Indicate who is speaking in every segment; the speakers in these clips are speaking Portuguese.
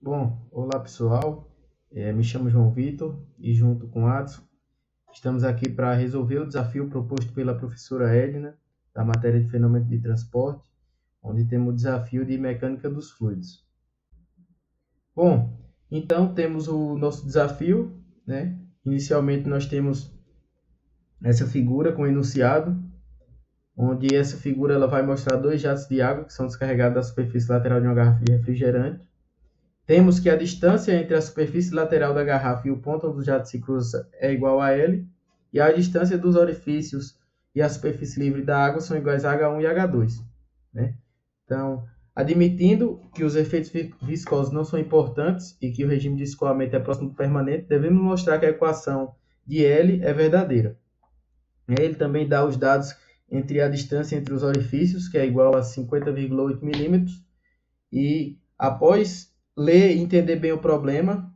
Speaker 1: Bom, olá pessoal, me chamo João Vitor e junto com Adson estamos aqui para resolver o desafio proposto pela professora Edna da matéria de fenômeno de transporte, onde temos o desafio de mecânica dos fluidos. Bom, então temos o nosso desafio, né? Inicialmente nós temos essa figura com enunciado, onde essa figura ela vai mostrar dois jatos de água que são descarregados da superfície lateral de uma garrafa de refrigerante. Temos que a distância entre a superfície lateral da garrafa e o ponto onde o jato se cruza é igual a L, e a distância dos orifícios e a superfície livre da água são iguais a H1 e H2. Né? Então, admitindo que os efeitos viscosos não são importantes e que o regime de escoamento é próximo do permanente, devemos mostrar que a equação de L é verdadeira. Ele também dá os dados entre a distância entre os orifícios, que é igual a 50,8 milímetros, e após ler e entender bem o problema,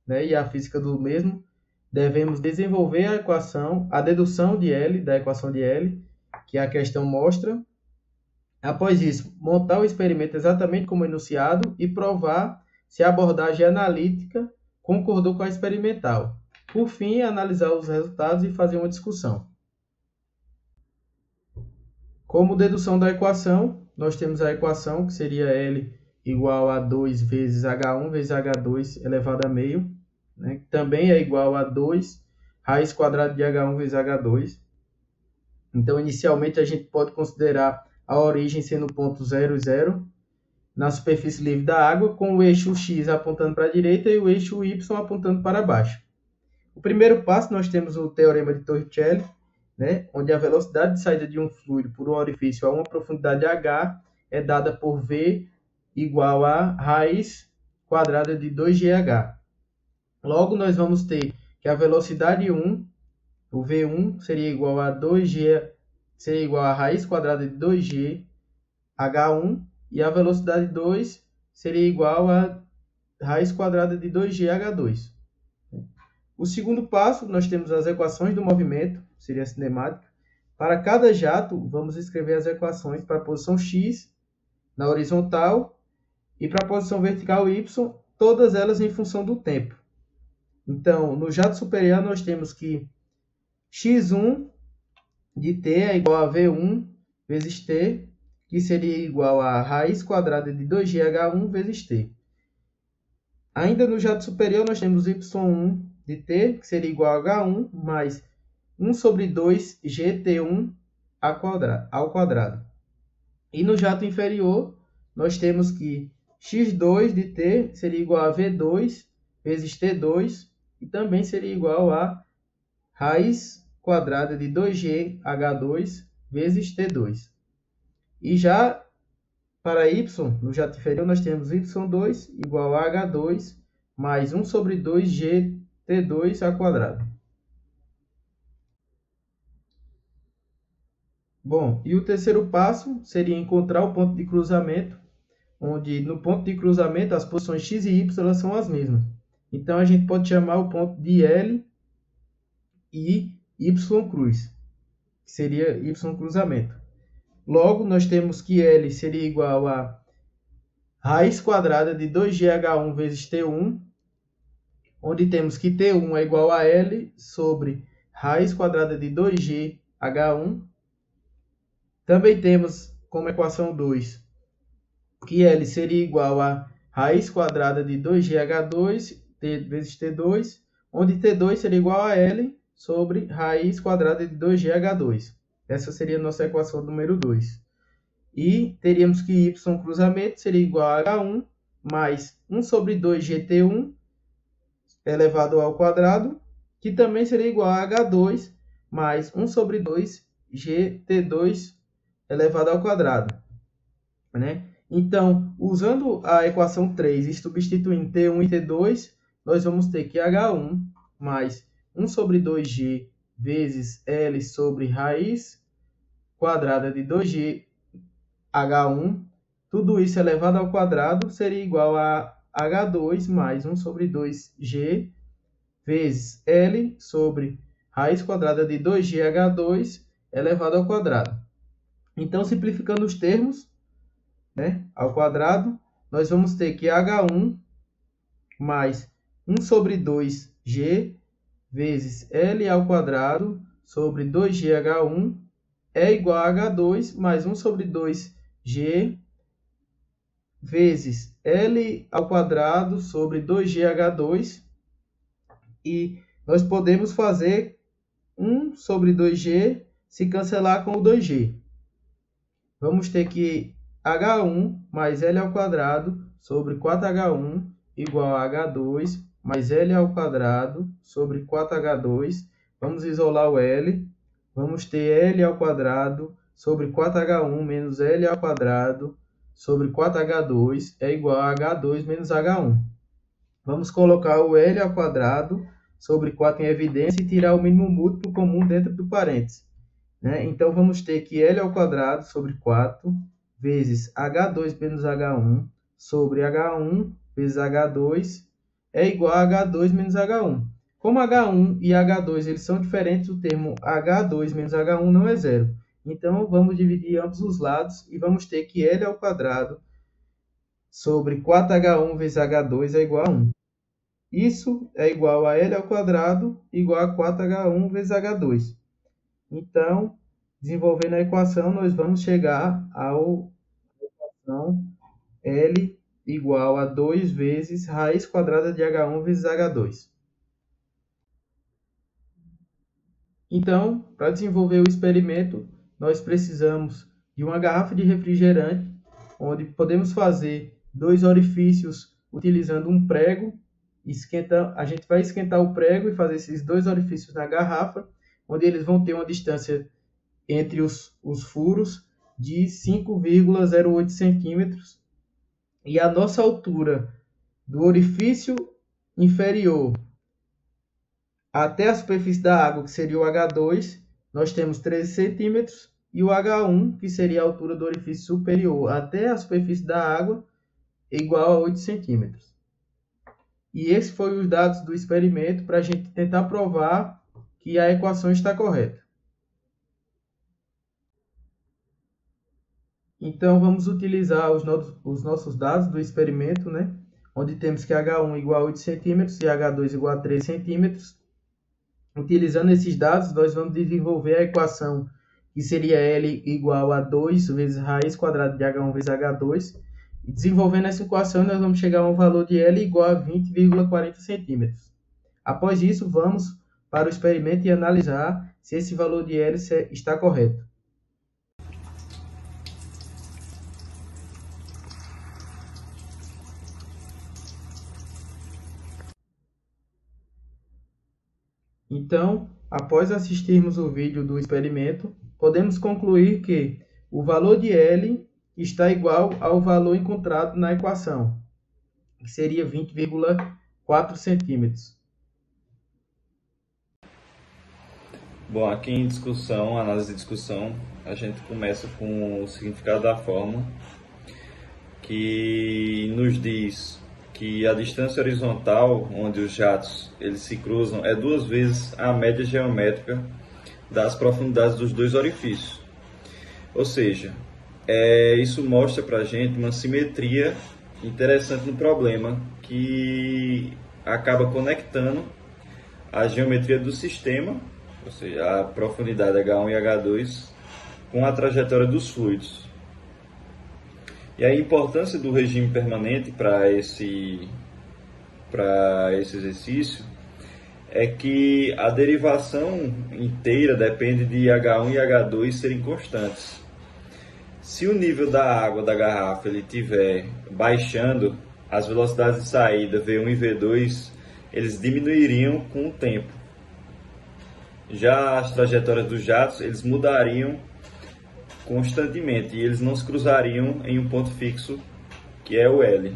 Speaker 1: né, e a física do mesmo, devemos desenvolver a equação, a dedução de L, da equação de L, que a questão mostra. Após isso, montar o experimento exatamente como enunciado e provar se a abordagem analítica concordou com a experimental. Por fim, analisar os resultados e fazer uma discussão. Como dedução da equação, nós temos a equação que seria L igual a 2 vezes H1 vezes H2 elevado a meio, né? Também é igual a 2 raiz quadrada de H1 vezes H2. Então, inicialmente, a gente pode considerar a origem sendo o ponto 0, 0, na superfície livre da água, com o eixo X apontando para a direita e o eixo Y apontando para baixo. O primeiro passo, nós temos o teorema de Torricelli, né, onde a velocidade de saída de um fluido por um orifício a uma profundidade h é dada por V igual a raiz quadrada de 2gh. Logo, nós vamos ter que a velocidade 1, o V1, seria igual a 2g, seria igual a raiz quadrada de 2g h1, e a velocidade 2 seria igual a raiz quadrada de 2g h2. O segundo passo, nós temos as equações do movimento, seria a cinemática. Para cada jato, vamos escrever as equações para a posição x na horizontal e para a posição vertical y, todas elas em função do tempo. Então, no jato superior, nós temos que x1 de t é igual a v1 vezes t, que seria igual a raiz quadrada de 2gh1 vezes t. Ainda no jato superior, nós temos y1 de t, que seria igual a h1 mais 1 sobre 2 gt1 ao quadrado. E no jato inferior, nós temos que x2 de t seria igual a v2 vezes t2, e também seria igual a raiz quadrada de 2gh2 vezes t2. E já para y, no jato inferior, nós temos y2 igual a h2 mais 1 sobre 2 gt2 ao quadrado. Bom, e o terceiro passo seria encontrar o ponto de cruzamento, onde no ponto de cruzamento as posições x e y elas são as mesmas. Então, a gente pode chamar o ponto de L e y cruz, que seria y cruzamento. Logo, nós temos que L seria igual a raiz quadrada de 2gh1 vezes t1, onde temos que t1 é igual a L sobre raiz quadrada de 2gh1. Também temos como equação 2 que L seria igual a raiz quadrada de 2gh2 vezes t2, onde t2 seria igual a L sobre raiz quadrada de 2gh2. Essa seria a nossa equação número 2. E teríamos que y cruzamento seria igual a h1 mais 1 sobre 2 gt1 elevado ao quadrado, que também seria igual a h2 mais 1 sobre 2 gt2 elevado ao quadrado. Né? Então, usando a equação 3 e substituindo t1 e t2, nós vamos ter que h1 mais 1 sobre 2g vezes L sobre raiz quadrada de 2g h1, tudo isso elevado ao quadrado, seria igual a h2 mais 1 sobre 2g vezes L sobre raiz quadrada de 2g h2 elevado ao quadrado. Então, simplificando os termos, né, ao quadrado, nós vamos ter que h1 mais 1 sobre 2G vezes L ao quadrado sobre 2GH1 é igual a H2 mais 1 sobre 2G vezes L ao quadrado sobre 2GH2. E nós podemos fazer 1 sobre 2G se cancelar com o 2G. Vamos ter que H1 mais L ao quadrado sobre 4H1 igual a H2 mais L ao quadrado sobre 4H2. Vamos isolar o L. Vamos ter L ao quadrado sobre 4H1 menos L ao quadrado sobre 4H2 é igual a H2 menos H1. Vamos colocar o L ao quadrado sobre 4 em evidência e tirar o mínimo múltiplo comum dentro do parênteses. Então, vamos ter que L ao quadrado sobre 4 vezes H2 menos H1 sobre H1 vezes H2 é igual a H2 menos H1. Como H1 e H2 eles são diferentes, o termo H2 menos H1 não é zero. Então, vamos dividir ambos os lados e vamos ter que L ao quadrado sobre 4H1 vezes H2 é igual a 1. Isso é igual a L ao quadrado igual a 4H1 vezes H2. Então, desenvolvendo a equação, nós vamos chegar à equação L igual a 2 vezes raiz quadrada de H1 vezes H2. Então, para desenvolver o experimento, nós precisamos de uma garrafa de refrigerante, onde podemos fazer 2 orifícios utilizando um prego. A gente vai esquentar o prego e fazer esses 2 orifícios na garrafa, onde eles vão ter uma distância entre os furos de 5,08 centímetros. E a nossa altura do orifício inferior até a superfície da água, que seria o H2, nós temos 13 centímetros. E o H1, que seria a altura do orifício superior até a superfície da água, é igual a 8 centímetros. E esses foram os dados do experimento para a gente tentar provar que a equação está correta. Então, vamos utilizar os nossos dados do experimento, onde temos que H1 igual a 8 centímetros e H2 igual a 3 centímetros. Utilizando esses dados, nós vamos desenvolver a equação que seria L igual a 2 vezes raiz quadrada de H1 vezes H2. E desenvolvendo essa equação, nós vamos chegar a um valor de L igual a 20,40 centímetros. Após isso, vamos para o experimento e analisar se esse valor de L está correto. Então, após assistirmos o vídeo do experimento, podemos concluir que o valor de L está igual ao valor encontrado na equação, que seria 20,4 centímetros.
Speaker 2: Bom, aqui em discussão, análise de discussão, a gente começa com o significado da fórmula, que nos diz que a distância horizontal onde os jatos eles se cruzam é 2 vezes a média geométrica das profundidades dos 2 orifícios. Ou seja, isso mostra para a gente uma simetria interessante no problema, que acaba conectando a geometria do sistema, ou seja, a profundidade H1 e H2, com a trajetória dos fluidos. E a importância do regime permanente para esse exercício é que a derivação inteira depende de H1 e H2 serem constantes. Se o nível da água da garrafa estiver baixando, as velocidades de saída V1 e V2 eles diminuiriam com o tempo. Já as trajetórias dos jatos eles mudariam constantemente e eles não se cruzariam em um ponto fixo, que é o L.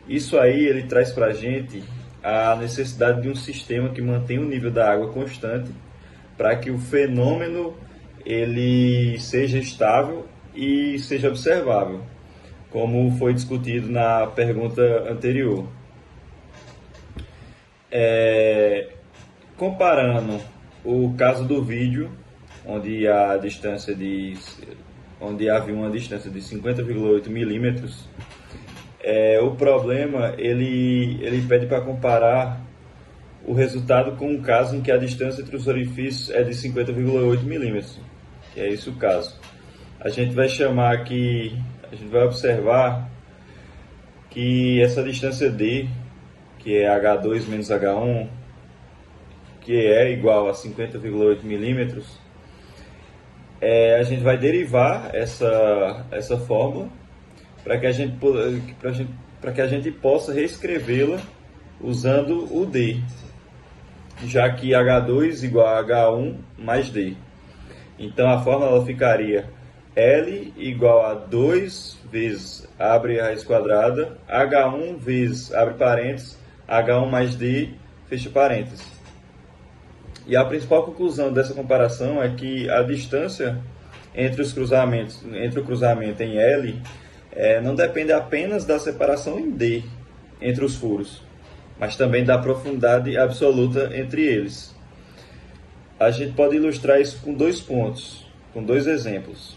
Speaker 2: Isso aí ele traz para a gente a necessidade de um sistema que mantenha o nível da água constante para que o fenômeno ele seja estável e seja observável, como foi discutido na pergunta anterior. Comparando o caso do vídeo, onde havia uma distância de 50,8 milímetros, O problema, ele pede para comparar o resultado com um caso em que a distância entre os orifícios é de 50,8 milímetros, que é esse o caso. A gente vai chamar aqui, a gente vai observar que essa distância D, que é H2 menos H1, que é igual a 50,8 milímetros, a gente vai derivar essa fórmula para que a gente possa reescrevê-la usando o D, já que H2 igual a H1 mais D. Então a fórmula ficaria L igual a 2 vezes, abre a raiz quadrada, H1 vezes, abre parênteses, H1 mais D, fecha parênteses. E a principal conclusão dessa comparação é que a distância entre os cruzamentos, entre o cruzamento em L, não depende apenas da separação em D entre os furos, mas também da profundidade absoluta entre eles. A gente pode ilustrar isso com 2 pontos, com 2 exemplos,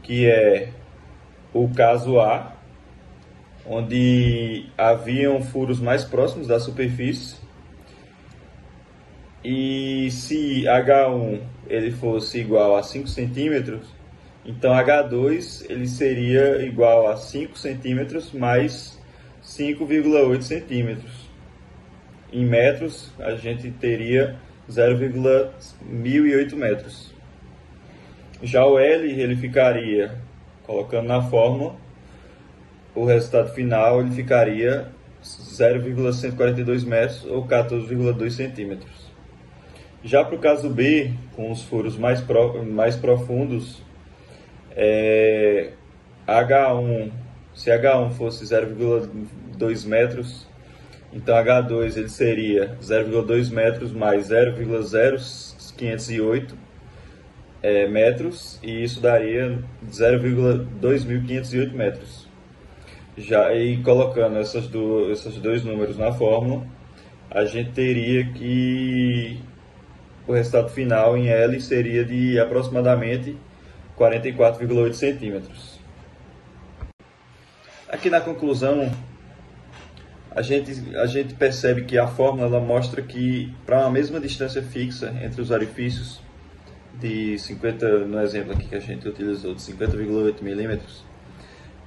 Speaker 2: que é o caso A, onde haviam furos mais próximos da superfície, e se H1 ele fosse igual a 5 centímetros, então H2 ele seria igual a 5 centímetros mais 5,8 centímetros. Em metros, a gente teria 0,1008 metros. Já o L, ele ficaria, colocando na fórmula, o resultado final ele ficaria 0,142 metros ou 14,2 centímetros. Já para o caso B, com os furos mais profundos, H1, se H1 fosse 0,2 metros, então H2 ele seria 0,2 metros mais 0,0508 metros, e isso daria 0,2508 metros. Já aí colocando esses dois números na fórmula, a gente teria que o resultado final em L seria de aproximadamente 44,8 centímetros. Aqui na conclusão, a gente percebe que a fórmula ela mostra que para uma mesma distância fixa entre os orifícios, de 50, no exemplo aqui que a gente utilizou, de 50,8 milímetros,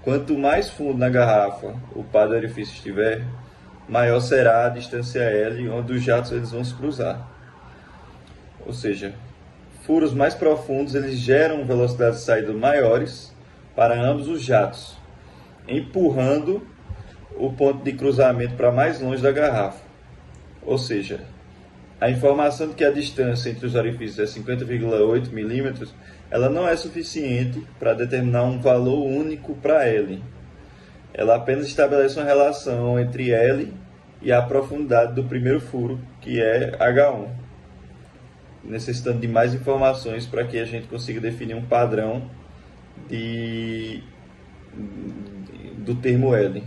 Speaker 2: quanto mais fundo na garrafa o par do orifício estiver, maior será a distância L onde os jatos eles vão se cruzar. Ou seja, furos mais profundos eles geram velocidades de saída maiores para ambos os jatos, empurrando o ponto de cruzamento para mais longe da garrafa. Ou seja, a informação de que a distância entre os orifícios é 50,8 milímetros, ela não é suficiente para determinar um valor único para L. Ela apenas estabelece uma relação entre L e a profundidade do primeiro furo, que é H1, necessitando de mais informações para que a gente consiga definir um padrão do termo L.